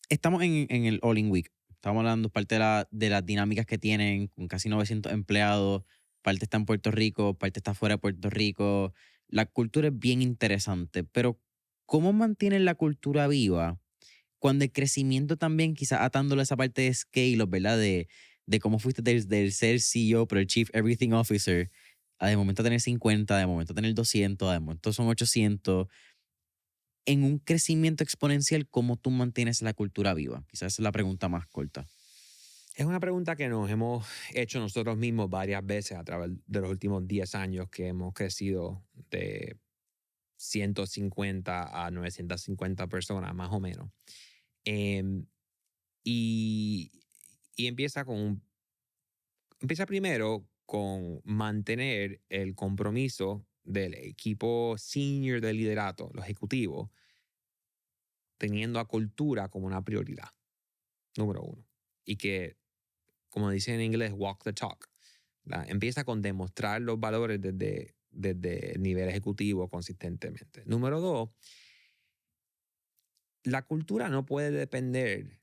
Estamos en el All In Week. Estamos hablando parte de las dinámicas que tienen con casi 900 empleados. Parte está en Puerto Rico, parte está fuera de Puerto Rico. La cultura es bien interesante, pero ¿cómo mantienen la cultura viva cuando el crecimiento también, quizás atándole esa parte de scale, ¿verdad? De cómo fuiste del ser CEO, pero el Chief Everything Officer, a de momento tener 50, de momento tener 200, de momento son 800. En un crecimiento exponencial, ¿cómo tú mantienes la cultura viva? Quizás esa es la pregunta más corta. Es una pregunta que nos hemos hecho nosotros mismos varias veces a través de los últimos 10 años que hemos crecido de 150 a 950 personas, más o menos. Em, y, y empieza primero con mantener el compromiso del equipo senior de liderato, los ejecutivos, teniendo a cultura como una prioridad, número uno. Y que, como dicen en inglés, walk the talk. Empieza con demostrar los valores desde el nivel ejecutivo consistentemente. Número dos, la cultura no puede depender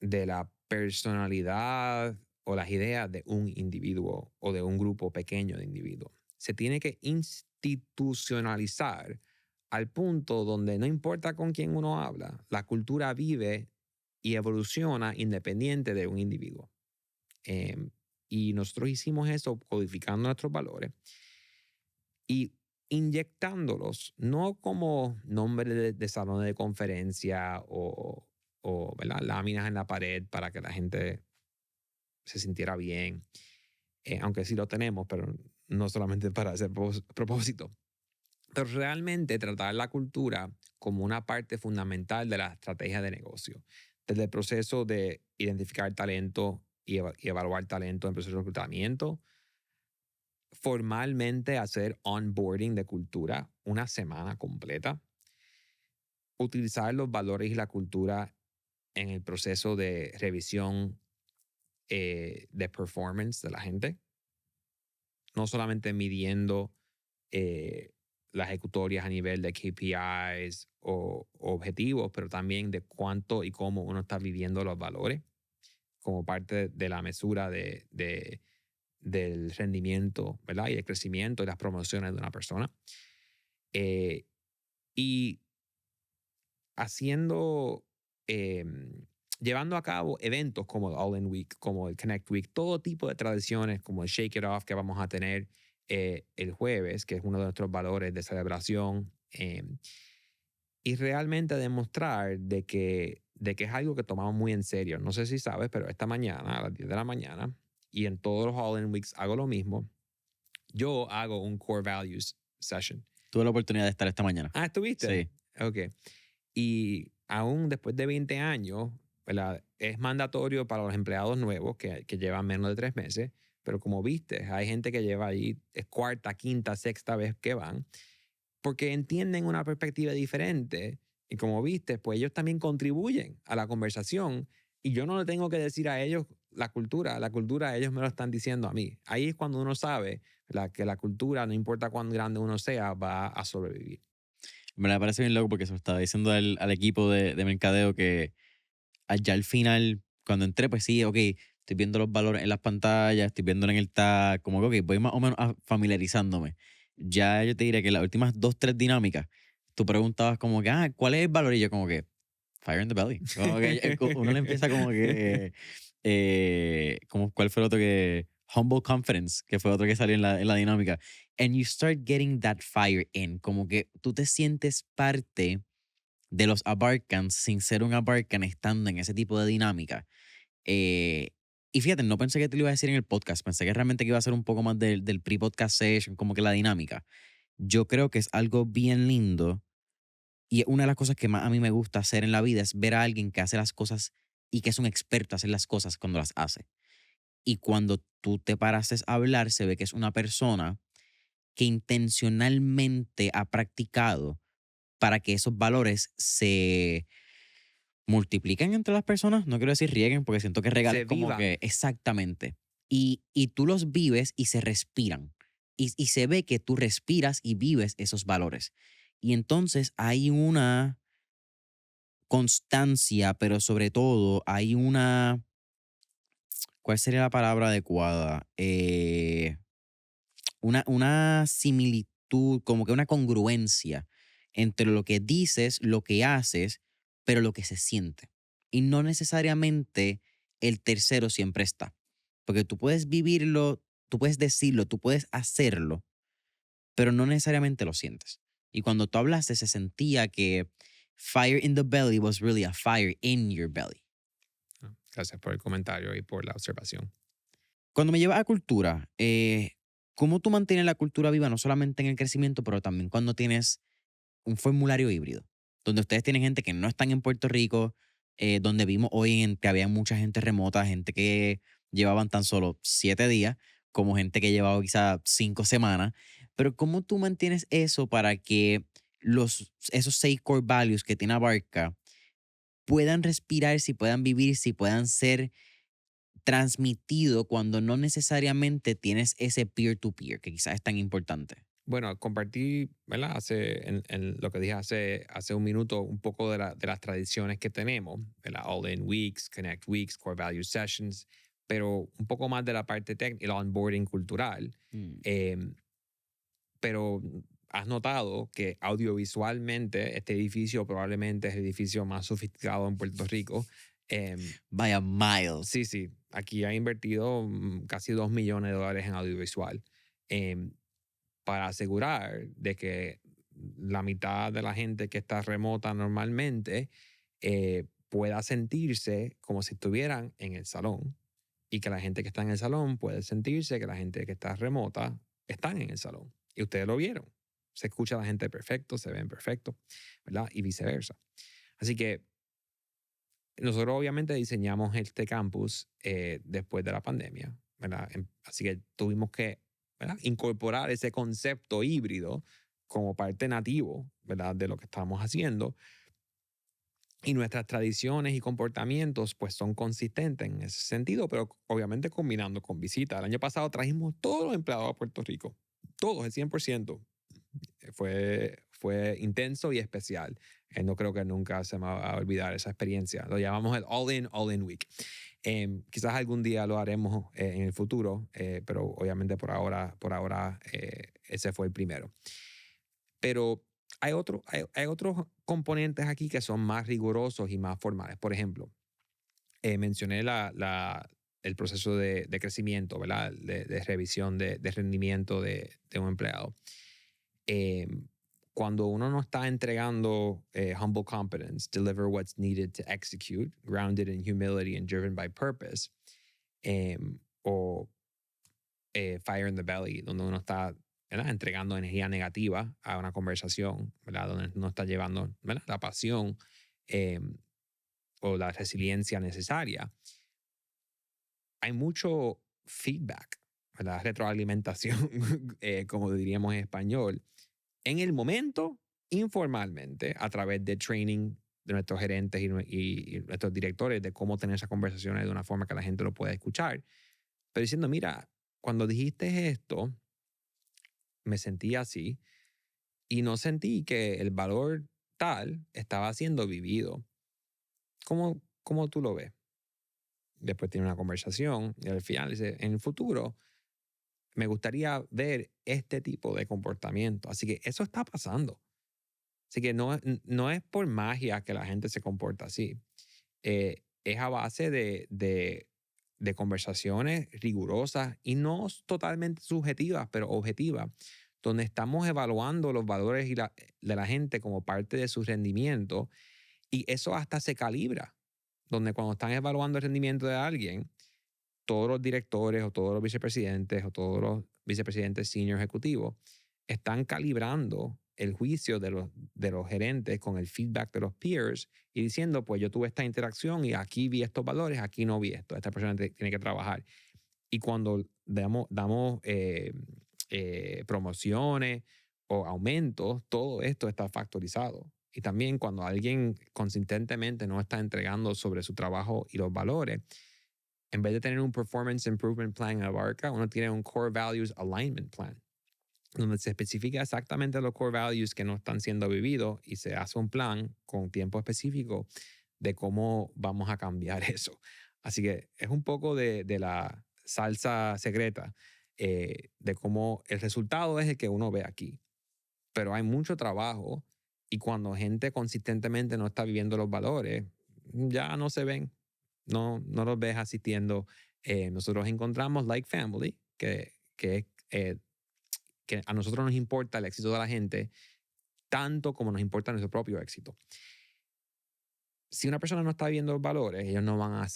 de la personalidad o las ideas de un individuo o de un grupo pequeño de individuos. Se tiene que institucionalizar al punto donde no importa con quién uno habla, la cultura vive y evoluciona independiente de un individuo. Y nosotros hicimos eso codificando nuestros valores y inyectándolos, no como nombre de salón de conferencia o ¿verdad? Láminas en la pared para que la gente se sintiera bien, aunque sí lo tenemos, pero no solamente para ese propósito. Pero realmente tratar la cultura como una parte fundamental de la estrategia de negocio, desde el proceso de identificar talento y evaluar talento en el proceso de reclutamiento, formalmente hacer onboarding de cultura una semana completa, utilizar los valores y la cultura en el proceso de revisión de performance de la gente, no solamente midiendo las ejecutorias a nivel de KPIs o objetivos, pero también de cuánto y cómo uno está viviendo los valores como parte de la mesura del rendimiento, ¿verdad? Y el crecimiento y las promociones de una persona. Y haciendo, llevando a cabo eventos como el All In Week, como el Connect Week, todo tipo de tradiciones como el Shake It Off que vamos a tener el jueves, que es uno de nuestros valores de celebración, y realmente demostrar de que es algo que tomamos muy en serio. No sé si sabes, pero esta mañana, a las 10 de la mañana, y en todos los All In Weeks hago lo mismo, yo hago un Core Values Session. Tuve la oportunidad de estar esta mañana. Ah, ¿estuviste? Sí. Ok. Y aún después de 20 años, ¿verdad? Es mandatorio para los empleados nuevos que llevan menos de 3 meses, pero como viste, hay gente que lleva ahí, es cuarta, quinta, sexta vez que van, porque entienden una perspectiva diferente y como viste, pues ellos también contribuyen a la conversación y yo no le tengo que decir a ellos la cultura ellos me lo están diciendo a mí. Ahí es cuando uno sabe que la cultura, no importa cuán grande uno sea, va a sobrevivir. Me parece bien loco porque se lo estaba diciendo al equipo de mercadeo que allá al final, cuando entré, pues sí, ok, estoy viendo los valores en las pantallas, estoy viéndolo en el tag, como que ok, voy más o menos familiarizándome. Ya yo te diré que las últimas 2, 3 dinámicas, tú preguntabas como que, ¿cuál es el valor? Y yo como que, fire in the belly. Como que uno le empieza como que, ¿cuál fue el otro que? Humble Confidence, que fue otro que salió en la dinámica. And you start getting that fire in, como que tú te sientes parte de los Abarcans sin ser un Abarcan estando en ese tipo de dinámica. Eh, y fíjate, no pensé que te lo iba a decir en el podcast, pensé que realmente que iba a ser un poco más del pre-podcast session, como que la dinámica. Yo creo que es algo bien lindo y una de las cosas que más a mí me gusta hacer en la vida es ver a alguien que hace las cosas y que es un experto a hacer las cosas cuando las hace. Y cuando tú te paraste a hablar, se ve que es una persona que intencionalmente ha practicado para que esos valores se multipliquen entre las personas. No quiero decir rieguen, porque siento que regalar Se como vivan. que exactamente. Y tú los vives y se respiran. Y se ve que tú respiras y vives esos valores. Y entonces hay una constancia, pero sobre todo hay una, ¿cuál sería la palabra adecuada? Una similitud, como que una congruencia entre lo que dices, lo que haces, pero lo que se siente. Y no necesariamente el tercero siempre está. Porque tú puedes vivirlo, tú puedes decirlo, tú puedes hacerlo, pero no necesariamente lo sientes. Y cuando tú hablaste, se sentía que fire in the belly was really a fire in your belly. Gracias por el comentario y por la observación. Cuando me llevas a cultura, ¿cómo tú mantienes la cultura viva no solamente en el crecimiento, pero también cuando tienes un formulario híbrido, donde ustedes tienen gente que no están en Puerto Rico, donde vimos hoy que había mucha gente remota, gente que llevaban tan solo 7 días, como gente que llevaba quizá 5 semanas, pero ¿cómo tú mantienes eso para que esos 6 core values que tiene Abarca puedan respirar, si puedan vivir, si puedan ser transmitido cuando no necesariamente tienes ese peer-to-peer, que quizás es tan importante? Bueno, compartí, ¿verdad? En lo que dije hace un minuto, un poco de las tradiciones que tenemos, ¿verdad? All-in Weeks, Connect Weeks, Core Value Sessions, pero un poco más de la parte técnica, el onboarding cultural. Mm. Pero has notado que audiovisualmente este edificio probablemente es el edificio más sofisticado en Puerto Rico. By a mile. Sí, sí, aquí ha invertido casi $2 millones en audiovisual para asegurar de que la mitad de la gente que está remota normalmente pueda sentirse como si estuvieran en el salón y que la gente que está en el salón puede sentirse que la gente que está remota están en el salón. Y ustedes lo vieron. Se escucha a la gente perfecto, se ven perfecto, ¿verdad? Y viceversa. Así que nosotros obviamente diseñamos este campus después de la pandemia, ¿verdad? Así que tuvimos que, ¿verdad?, incorporar ese concepto híbrido como parte nativo, ¿verdad?, de lo que estamos haciendo. Y nuestras tradiciones y comportamientos pues son consistentes en ese sentido, pero obviamente combinando con visitas. El año pasado trajimos todos los empleados a Puerto Rico, todos, el 100%. Fue intenso y especial. No creo que nunca se me va a olvidar esa experiencia. Lo llamamos el All In Week. Quizás algún día lo haremos en el futuro, pero obviamente por ahora ese fue el primero. Pero hay otros componentes aquí que son más rigurosos y más formales. Por ejemplo, mencioné el proceso de crecimiento, ¿verdad? De revisión de rendimiento de un empleado. Cuando uno no está entregando humble competence, deliver what's needed to execute, grounded in humility and driven by purpose, o fire in the belly, donde uno está, ¿verdad?, entregando energía negativa a una conversación, ¿verdad?, donde no está llevando, ¿verdad?, la pasión o la resiliencia necesaria. Hay mucho feedback, ¿verdad?, retroalimentación, como diríamos en español, en el momento, informalmente, a través de training de nuestros gerentes y nuestros directores de cómo tener esas conversaciones de una forma que la gente lo pueda escuchar. Pero diciendo, mira, cuando dijiste esto, me sentí así y no sentí que el valor tal estaba siendo vivido. cómo tú lo ves. Después tiene una conversación y al final dice, en el futuro me gustaría ver este tipo de comportamiento. Así que eso está pasando. Así que no es por magia que la gente se comporta así. Es a base de conversaciones rigurosas y no totalmente subjetivas, pero objetivas, donde estamos evaluando los valores de la gente como parte de su rendimiento y eso hasta se calibra, donde cuando están evaluando el rendimiento de alguien, todos los directores o todos los vicepresidentes o todos los vicepresidentes senior ejecutivos están calibrando el juicio de los gerentes con el feedback de los peers y diciendo, pues yo tuve esta interacción y aquí vi estos valores, aquí no vi esto, esta persona tiene que trabajar. Y cuando damos promociones o aumentos, todo esto está factorizado. Y también cuando alguien consistentemente no está entregando sobre su trabajo y los valores, en vez de tener un Performance Improvement Plan en Abarca, uno tiene un Core Values Alignment Plan, donde se especifica exactamente los core values que no están siendo vividos y se hace un plan con tiempo específico de cómo vamos a cambiar eso. Así que es un poco de la salsa secreta de cómo el resultado es el que uno ve aquí. Pero hay mucho trabajo y cuando gente consistentemente no está viviendo los valores, ya no se ven, no los ves asistiendo. Nosotros encontramos Like Family, que a nosotros nos importa el éxito de la gente tanto como nos importa nuestro propio éxito. Si una persona no está viendo los valores, ellos no van a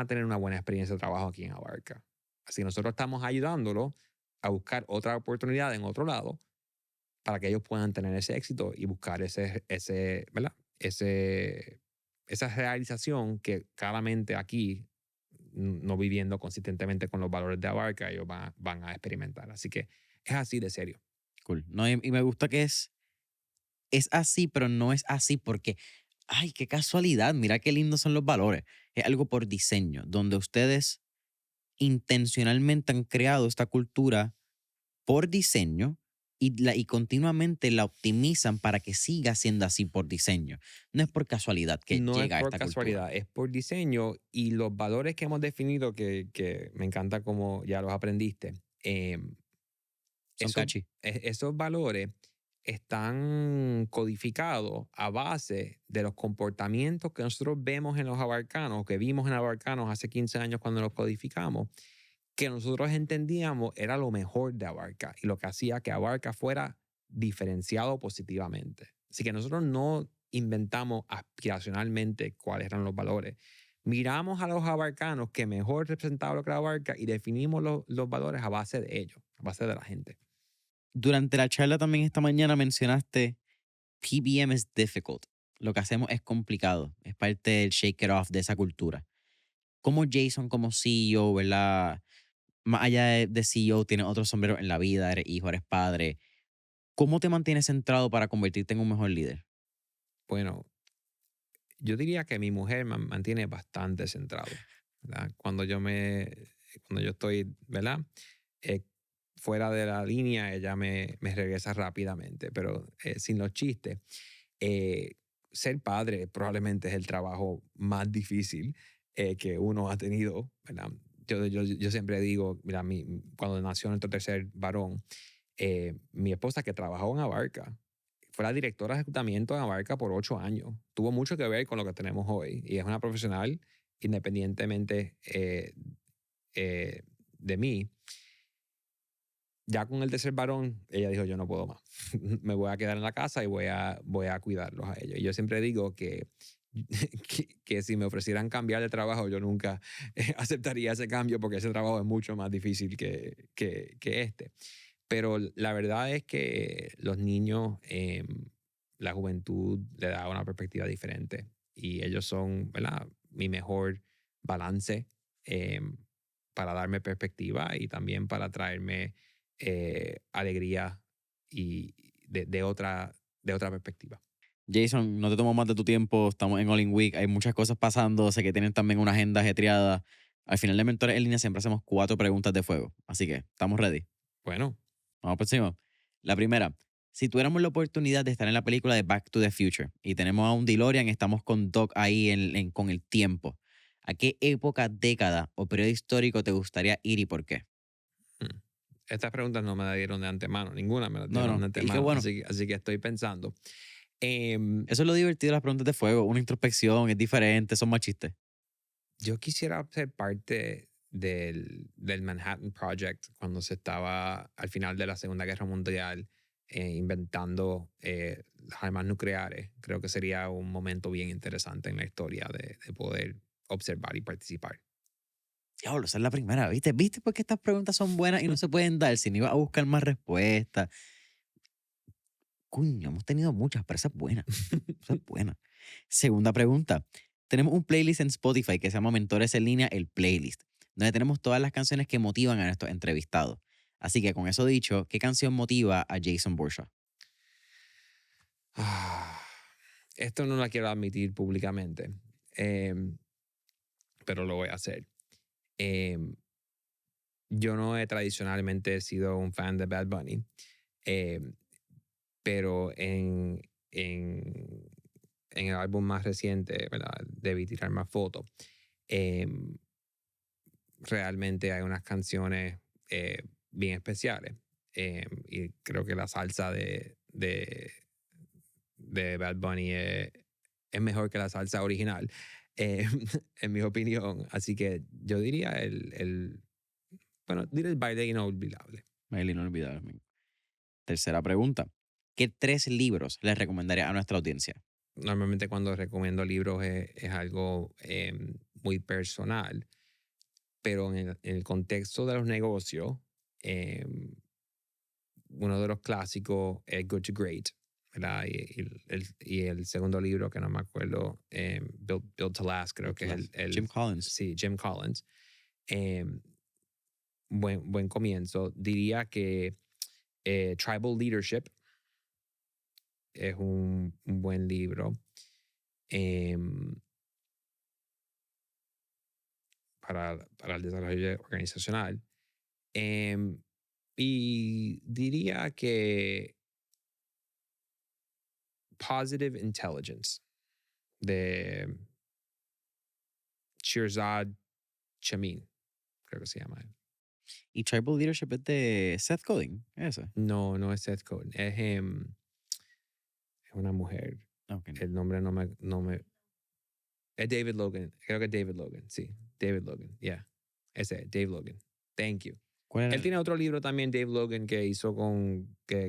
tener una buena experiencia de trabajo aquí en Abarca. Así que nosotros estamos ayudándolo a buscar otra oportunidad en otro lado para que ellos puedan tener ese éxito y buscar ¿verdad? Esa realización que claramente aquí, no viviendo consistentemente con los valores de Abarca, ellos van a experimentar. Así que es así de serio. Cool. No, y me gusta que es así, pero no es así porque, ay, qué casualidad, mira qué lindos son los valores. Es algo por diseño, donde ustedes intencionalmente han creado esta cultura por diseño y continuamente la optimizan para que siga siendo así por diseño. No es por casualidad que No es llega a por esta casualidad, cultura. es por diseño y los valores que hemos definido, que me encanta cómo ya los aprendiste, Son catchy. esos valores están codificados a base de los comportamientos que nosotros vemos en los abarcanos, que vimos en abarcanos hace 15 años cuando los codificamos, que nosotros entendíamos era lo mejor de Abarca y lo que hacía que Abarca fuera diferenciado positivamente. Así que nosotros no inventamos aspiracionalmente cuáles eran los valores. Miramos a los abarcanos que mejor representaban lo que era Abarca y definimos los valores a base de ellos, a base de la gente. Durante la charla también esta mañana mencionaste PBM es difficult. Lo que hacemos es complicado. Es parte del shake it off de esa cultura. Como Jason, como CEO, ¿verdad? Más allá de CEO, tienes otros sombreros en la vida, eres hijo, eres padre. ¿Cómo te mantienes centrado para convertirte en un mejor líder? Bueno, yo diría que mi mujer me mantiene bastante centrado, ¿verdad? Cuando yo estoy, ¿verdad? Eh, fuera de la línea, ella me regresa rápidamente, pero sin los chistes. eh, Ser padre probablemente es el trabajo más difícil que uno ha tenido, ¿verdad? Yo siempre digo, mira, cuando nació nuestro tercer varón, mi esposa que trabajó en Abarca, fue la directora de ejecutamiento en Abarca por 8 años. Tuvo mucho que ver con lo que tenemos hoy y es una profesional independientemente de mí. Ya con el tercer varón, ella dijo, yo no puedo más. Me voy a quedar en la casa y voy a cuidarlos a ellos. Y yo siempre digo que si me ofrecieran cambiar de trabajo, yo nunca aceptaría ese cambio porque ese trabajo es mucho más difícil que este. Pero la verdad es que los niños, la juventud le da una perspectiva diferente y ellos son, ¿verdad? Mi mejor balance para darme perspectiva y también para traerme alegría y de otra perspectiva. Jason, no te tomo más de tu tiempo. Estamos en All In Week. Hay muchas cosas pasando. Sé que tienen también una agenda ajetreada. Al final de Mentores en Línea siempre hacemos 4 preguntas de fuego. Así que estamos ready. Bueno, Vamos por encima. La primera, Si tuviéramos la oportunidad de estar en la película de Back to the Future y tenemos a un DeLorean, estamos con Doc ahí con el tiempo, ¿a qué época, década o periodo histórico te gustaría ir y por qué? Hmm. Estas preguntas no me las dieron de antemano, ninguna me las No, dieron no. de Y qué antemano, bueno. así que estoy pensando. Em, Eso es lo divertido de las preguntas de fuego. Una introspección, es diferente, son más chistes. yo quisiera ser parte del Manhattan Project cuando se estaba al final de la Segunda Guerra Mundial inventando las armas nucleares. Creo que sería un momento bien interesante en la historia de poder observar y participar. Diablo, esa es la primera, ¿viste? ¿Viste por qué estas preguntas son buenas y no se pueden dar? Si no iba a buscar más respuestas. Coño, hemos tenido muchas, pero esa es buena. Esa es buena. Segunda pregunta. Tenemos un playlist en Spotify que se llama Mentores en Línea, el playlist, donde tenemos todas las canciones que motivan a nuestros entrevistados. Así que con eso dicho, ¿qué canción motiva a Jason Borshaw? Ah, esto no la quiero admitir públicamente, pero lo voy a hacer. Em, yo no he tradicionalmente sido un fan de Bad Bunny, pero en el álbum más reciente, ¿verdad? Debí tirar más fotos. Realmente hay unas canciones bien especiales. Y creo que la salsa de Bad Bunny es mejor que la salsa original, eh, en mi opinión. Así que yo diría diré el baile inolvidable. Maylin inolvidable. Tercera pregunta. ¿Qué 3 libros les recomendaría a nuestra audiencia? Normalmente cuando recomiendo libros es algo muy personal, pero en el contexto de los negocios, uno de los clásicos es Good to Great, ¿verdad? Y el segundo libro, que no me acuerdo, Built to Last, creo que es Jim Collins. sí, Jim Collins. Buen comienzo. Diría que Tribal Leadership es un buen libro para el desarrollo organizacional. Y diría que Positive Intelligence de Shirzad Chamine, creo que se llama él. Y Tribal Leadership es de Seth Godin, ese. No es Seth Godin, es una mujer. Okay. El nombre no me. Es David Logan, creo que es David Logan, sí. David Logan, yeah. Ese, Dave Logan. Thank you. ¿Cuál era? Él tiene otro libro también, Dave Logan, que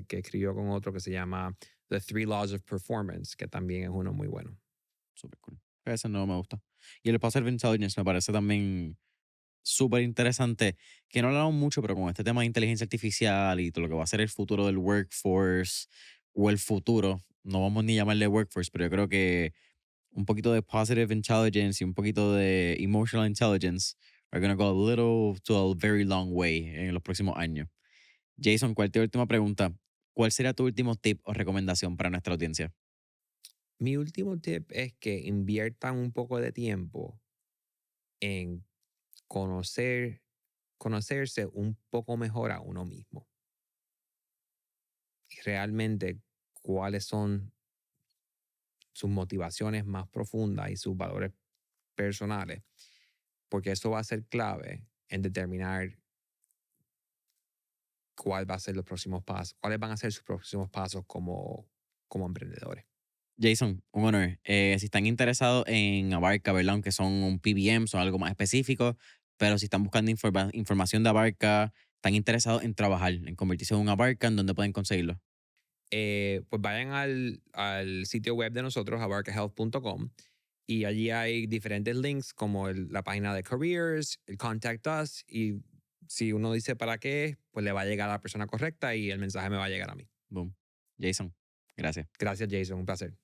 escribió con otro que se llama The Three Laws of Performance, que también es uno muy bueno. Súper cool. Ese no me gusta. Y el Positive Intelligence me parece también súper interesante, que no hablamos mucho, pero con este tema de inteligencia artificial y todo lo que va a ser el futuro del workforce o el futuro, no vamos ni a llamarle workforce, pero yo creo que un poquito de positive intelligence y un poquito de emotional intelligence are going to go a little to a very long way en los próximos años. Jason, ¿cuál es tu última pregunta? ¿Cuál sería tu último tip o recomendación para nuestra audiencia? Mi último tip es que inviertan un poco de tiempo en conocerse un poco mejor a uno mismo. Y realmente cuáles son sus motivaciones más profundas y sus valores personales, porque eso va a ser clave en determinar cuál va a ser los próximos pasos, cuáles van a ser sus próximos pasos como emprendedores. Jason, un honor. Si están interesados en Abarca, ¿verdad? Aunque son un PBM, son algo más específico, pero si están buscando información de Abarca, están interesados en trabajar, en convertirse en un Abarca, ¿en dónde pueden conseguirlo? Pues vayan al sitio web de nosotros, abarcahealth.com, y allí hay diferentes links como la página de Careers, el Contact Us, y si uno dice para qué, pues le va a llegar a la persona correcta y el mensaje me va a llegar a mí. Boom. Jason, gracias. Gracias, Jason, un placer.